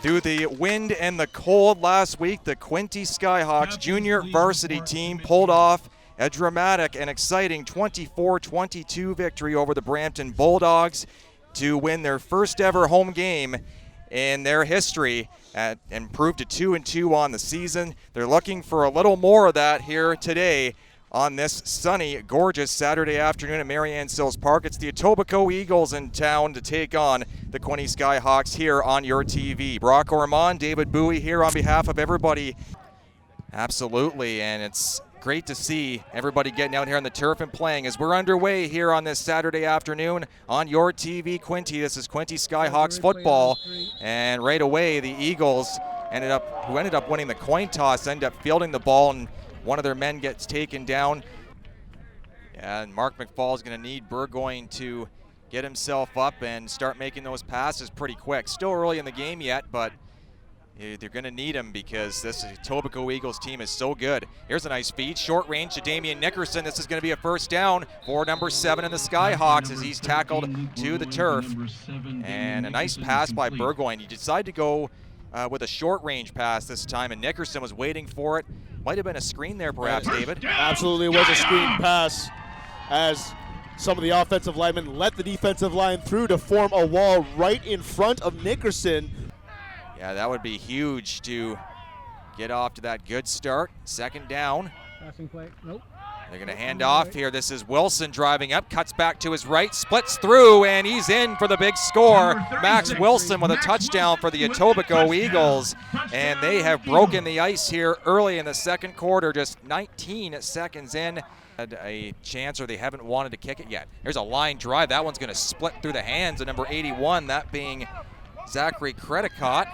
Through the wind and the cold last week, the Quinte Skyhawks Junior Varsity team pulled off a dramatic and exciting 24-22 victory over the Brampton Bulldogs to win their first ever home game in their history and improve to 2-2 on the season. They're looking for a little more of that here today on this sunny, gorgeous Saturday afternoon at Marianne Sills Park. It's the Etobicoke Eagles in town to take on the Quinte Skyhawks here on your TV. Brock Ormond, David Bowie here on behalf of everybody. Absolutely, and it's great to see everybody getting out here on the turf and playing as we're underway here on this Saturday afternoon on your TV. Quinte, this is Quinte Skyhawks football, and right away the Eagles who ended up winning the coin toss, ended up fielding the ball, and one of their men gets taken down. And Mark McFall is going to need Burgoyne to get himself up and start making those passes pretty quick. Still early in the game yet, but they're going to need him because this Etobicoke Eagles team is so good. Here's a nice feed, short range to Damian Nickerson. This is going to be a first down for number 7 in the Skyhawks as he's tackled to the turf. And a nice pass by Burgoyne. He decided to go with a short range pass this time, and Nickerson was waiting for it. Might have been a screen there perhaps, David. Absolutely was a screen pass as some of the offensive linemen let the defensive line through to form a wall right in front of Nickerson. Yeah, that would be huge to get off to that good start. Second down. Passing play. Nope. They're going to hand off here. This is Wilson driving up, cuts back to his right, splits through, and he's in for the big score. Max Wilson with a touchdown for the Etobicoke Eagles, and they have broken the ice here early in the second quarter, just 19 seconds in. Had a chance, or they haven't wanted to kick it yet. Here's a line drive. That one's going to split through the hands of number 81, that being Zachary Credicott.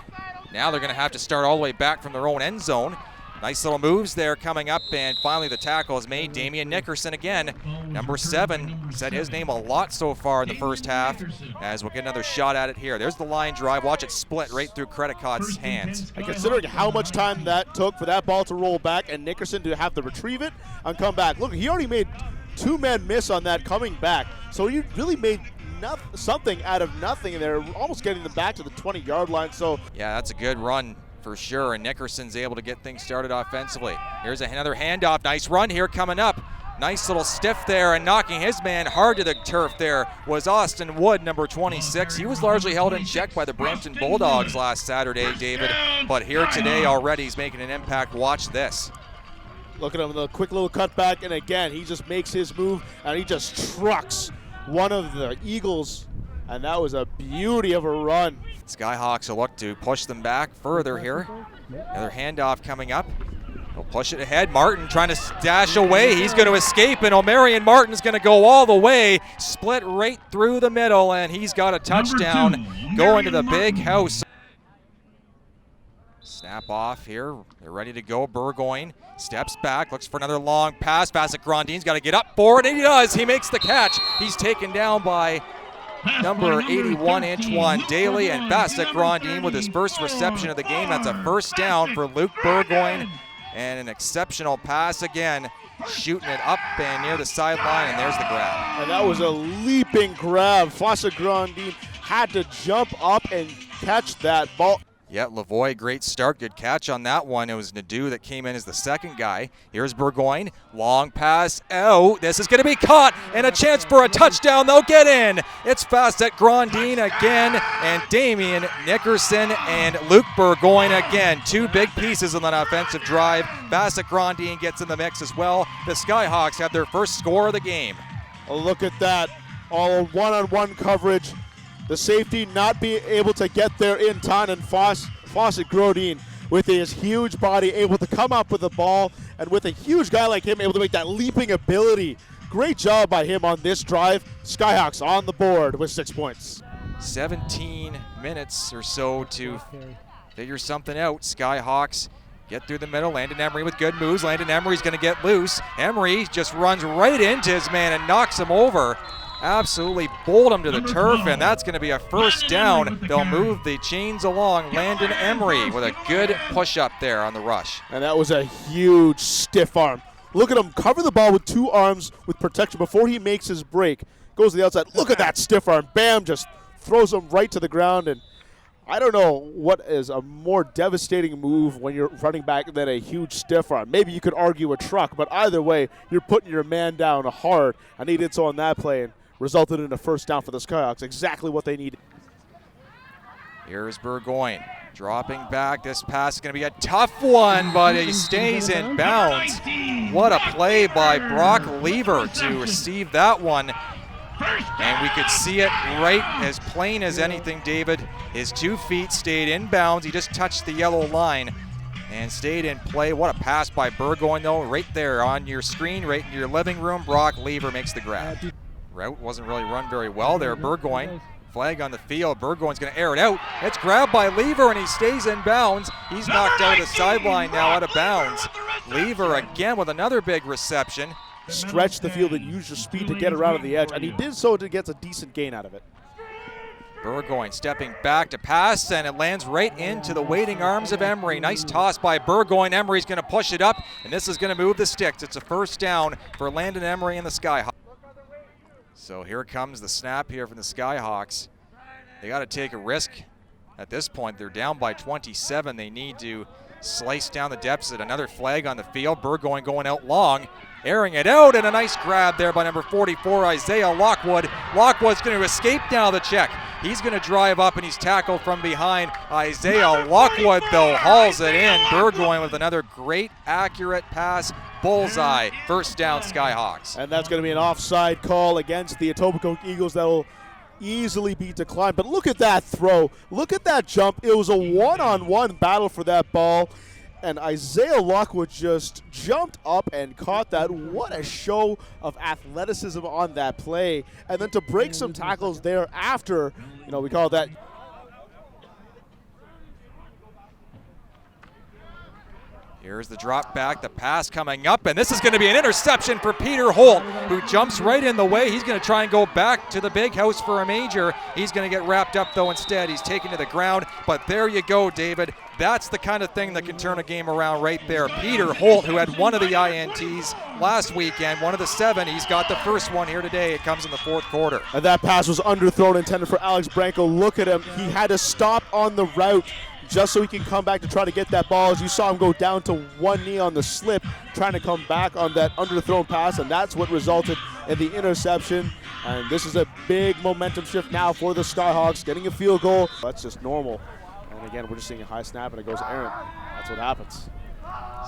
Now they're going to have to start all the way back from their own end zone. Nice little moves there coming up, and finally the tackle is made. Damian Nickerson again, number 7. Said his name a lot so far in the first half, as we'll get another shot at it here. There's the line drive. Watch it split right through Credicott's hands. And considering how much time that took for that ball to roll back and Nickerson to have to retrieve it and come back. Look, he already made 2 men miss on that coming back, so he really made something out of nothing, and they're almost getting them back to the 20-yard line. So yeah, that's a good run for sure, and Nickerson's able to get things started offensively. Here's another handoff. Nice run here coming up. Nice little stiff there, and knocking his man hard to the turf there was Austin Wood, number 26. He was largely held in check by the Brampton Bulldogs last Saturday, David, but here today already he's making an impact. Watch this. Look at him, the quick little cutback, and again, he just makes his move, and he just trucks one of the Eagles, and that was a beauty of a run. Skyhawks will look to push them back further here. Another handoff coming up. They'll push it ahead. Martin trying to dash away. He's going to escape, and O'Marion Martin's going to go all the way, split right through the middle, and he's got a touchdown going to the big house. Snap off here. They're ready to go. Burgoyne steps back, looks for another long pass. Bassett Grandin's got to get up for it, and he does. He makes the catch. He's taken down by number 81, Antoine Daly, and Bassett Grandin with his first reception of the game. That's a first down for Luke Burgoyne, and an exceptional pass again, shooting it up and near the sideline, and there's the grab. And that was a leaping grab. Bassett Grandin had to jump up and catch that ball. Yeah, Lavoie, great start, good catch on that one. It was Nadeau that came in as the second guy. Here's Burgoyne, long pass out. This is going to be caught, and a chance for a touchdown. They'll get in. It's Bassett Grandin again, and Damian Nickerson and Luke Burgoyne again. 2 big pieces on that offensive drive. Bassett Grandin gets in the mix as well. The Skyhawks have their first score of the game. Oh, look at that. All one-on-one coverage. The safety not being able to get there in time, and Bassett Grandin with his huge body able to come up with the ball, and with a huge guy like him able to make that leaping ability. Great job by him on this drive. Skyhawks on the board with 6 points. 17 minutes or so to figure something out. Skyhawks get through the middle. Landon Emery with good moves. Landon Emery's going to get loose. Emery just runs right into his man and knocks him over. Absolutely bowled him to the turf, and that's going to be a first down. They'll move the chains along. Landon Emery with a good push-up there on the rush. And that was a huge stiff arm. Look at him cover the ball with 2 arms with protection before he makes his break. Goes to the outside. Look at that stiff arm. Bam, just throws him right to the ground. And I don't know what is a more devastating move when you're running back than a huge stiff arm. Maybe you could argue a truck, but either way, you're putting your man down hard, and he did so on that play and resulted in a first down for the Skyhawks, exactly what they needed. Here's Burgoyne dropping back. This pass is going to be a tough one, but he stays in bounds. What a play by Brock Lever to receive that one. And we could see it right as plain as anything, David. His 2 feet stayed in bounds. He just touched the yellow line and stayed in play. What a pass by Burgoyne, though, right there on your screen, right in your living room. Brock Lever makes the grab. Route wasn't really run very well there. Burgoyne, flag on the field. Burgoyne's going to air it out. It's grabbed by Lever, and he stays in bounds. He's knocked out of the sideline now, out of bounds. Lever again with another big reception. Stretch the field and use your speed to get around the edge, and he did so to get a decent gain out of it. Burgoyne stepping back to pass, and it lands right into the waiting arms of Emery. Nice toss by Burgoyne. Emery's going to push it up, and this is going to move the sticks. It's a first down for Landon Emery and the Skyhawks. So here comes the snap here from the Skyhawks. They got to take a risk at this point. They're down by 27. They need to slice down the deficit. Another flag on the field. Burgoyne going out long, airing it out, and a nice grab there by number 44, Isaiah Lockwood. Lockwood's going to escape down the check. He's going to drive up, and he's tackled from behind. Isaiah Lockwood, though, hauls it in. Burgoyne with another great, accurate pass. Bullseye. First down, Skyhawks. And that's going to be an offside call against the Etobicoke Eagles that will easily be declined. But look at that throw. Look at that jump. It was a one-on-one battle for that ball. And Isaiah Lockwood just jumped up and caught that. What a show of athleticism on that play. And then to break some tackles there after, we call that. Here's the drop back, the pass coming up, and this is going to be an interception for Peter Holt, who jumps right in the way. He's going to try and go back to the big house for a major. He's going to get wrapped up, though, instead. He's taken to the ground, but there you go, David. That's the kind of thing that can turn a game around right there. Peter Holt, who had one of the INTs last weekend, one of the 7. He's got the first one here today. It comes in the 4th quarter. And that pass was underthrown, intended for Alex Branco. Look at him. He had to stop on the route just so he can come back to try to get that ball. As you saw him go down to one knee on the slip, trying to come back on that underthrown pass, and that's what resulted in the interception. And this is a big momentum shift now for the Skyhawks, getting a field goal. That's just normal. And again, we're just seeing a high snap, and it goes errant. That's what happens.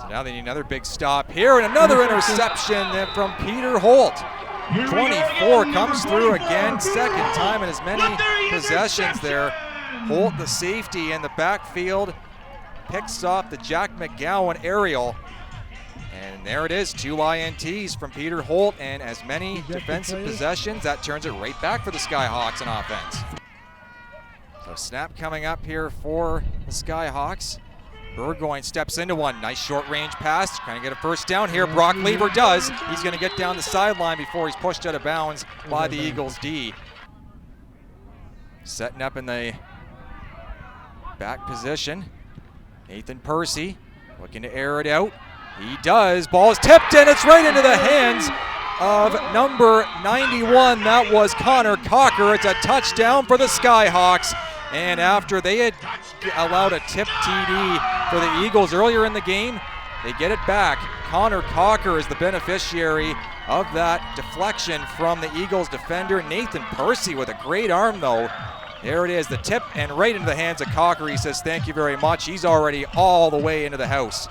So now they need another big stop here, and another interception from Peter Holt. 24 comes through again, second time in as many possessions there. Holt, the safety in the backfield, picks off the Jack McGowan aerial. And there it is, 2 INTs from Peter Holt and as many defensive possessions. That turns it right back for the Skyhawks on offense. So snap coming up here for the Skyhawks. Burgoyne steps into one. Nice short-range pass. Trying to get a first down here. Brock Lever does. He's going to get down the sideline before he's pushed out of bounds by the Eagles D. Setting up in the back position. Nathan Percy looking to air it out. He does. Ball is tipped, and it's right into the hands of number 91. That was Connor Cocker. It's a touchdown for the Skyhawks. And after they had allowed a tip TD for the Eagles earlier in the game, they get it back. Connor Cocker is the beneficiary of that deflection from the Eagles defender. Nathan Percy with a great arm, though. There it is, the tip, and right into the hands of Cocker. He says, thank you very much. He's already all the way into the house.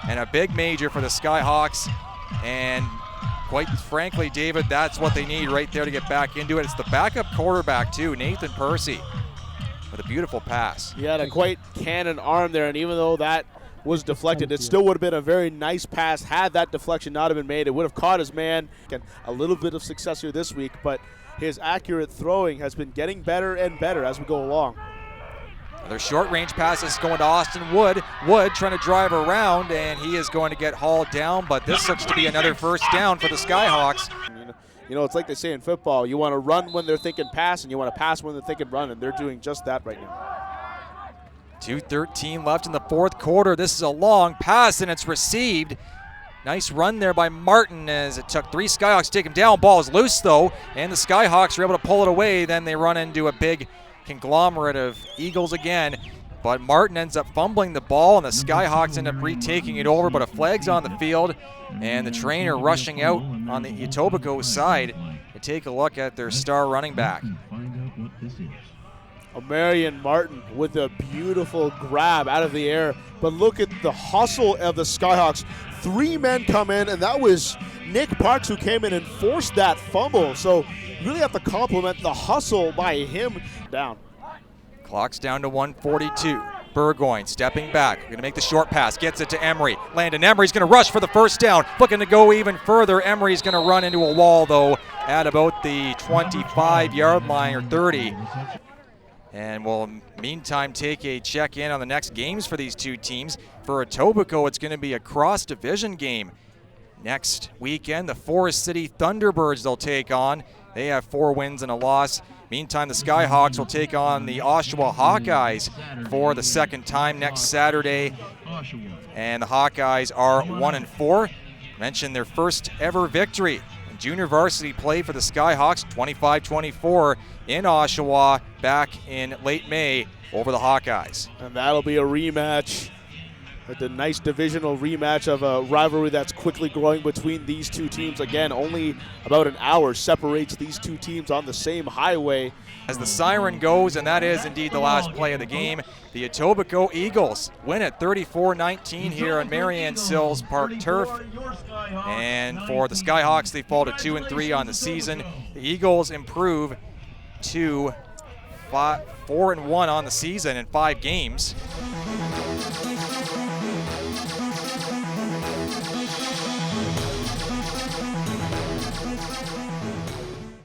And a big major for the Skyhawks. And quite frankly, David, that's what they need right there to get back into it. It's the backup quarterback, too, Nathan Percy, with a beautiful pass. He had a quite cannon arm there, and even though that was deflected, it still would have been a very nice pass. Had that deflection not have been made, it would have caught his man. And a little bit of success here this week, but his accurate throwing has been getting better and better as we go along. Another short-range pass is going to Austin Wood. Wood trying to drive around, and he is going to get hauled down, but this looks to be another first down for the Skyhawks. It's like they say in football, you want to run when they're thinking pass, and you want to pass when they're thinking run, and they're doing just that right now. 2:13 left in the 4th quarter. This is a long pass, and it's received. Nice run there by Martin as it took 3 Skyhawks to take him down. Ball is loose, though, and the Skyhawks are able to pull it away. Then they run into a big conglomerate of Eagles again. But Martin ends up fumbling the ball, and the Skyhawks end up retaking it over, but a flag's on the field, and the trainer rushing out on the Etobicoke side to take a look at their star running back. Marion Martin with a beautiful grab out of the air, but look at the hustle of the Skyhawks. 3 men come in, and that was Nick Parks who came in and forced that fumble. So you really have to compliment the hustle by him. Down. Clock's down to 1:42. Burgoyne stepping back, going to make the short pass, gets it to Emery. Landon Emery's going to rush for the first down, looking to go even further. Emery's going to run into a wall, though, at about the 25-yard line or 30. And we'll, meantime, take a check-in on the next games for these two teams. For Etobicoke, it's going to be a cross-division game. Next weekend, the Forest City Thunderbirds they'll take on. They have 4 wins and a loss. Meantime, the Skyhawks will take on the Oshawa Hawkeyes for the second time next Saturday. And the Hawkeyes are 1-4. Mentioned their first ever victory in junior varsity play for the Skyhawks, 25-24 in Oshawa back in late May over the Hawkeyes. And that'll be a rematch. A nice divisional rematch of a rivalry that's quickly growing between these two teams. Again, only about an hour separates these two teams on the same highway. As the siren goes, and that is indeed the last play of the game, the Etobicoke Eagles win at 34-19 here on Marianne Sills Park turf. And for the Skyhawks, they fall to 2-3 on the season. The Eagles improve to 4-1 on the season in 5 games.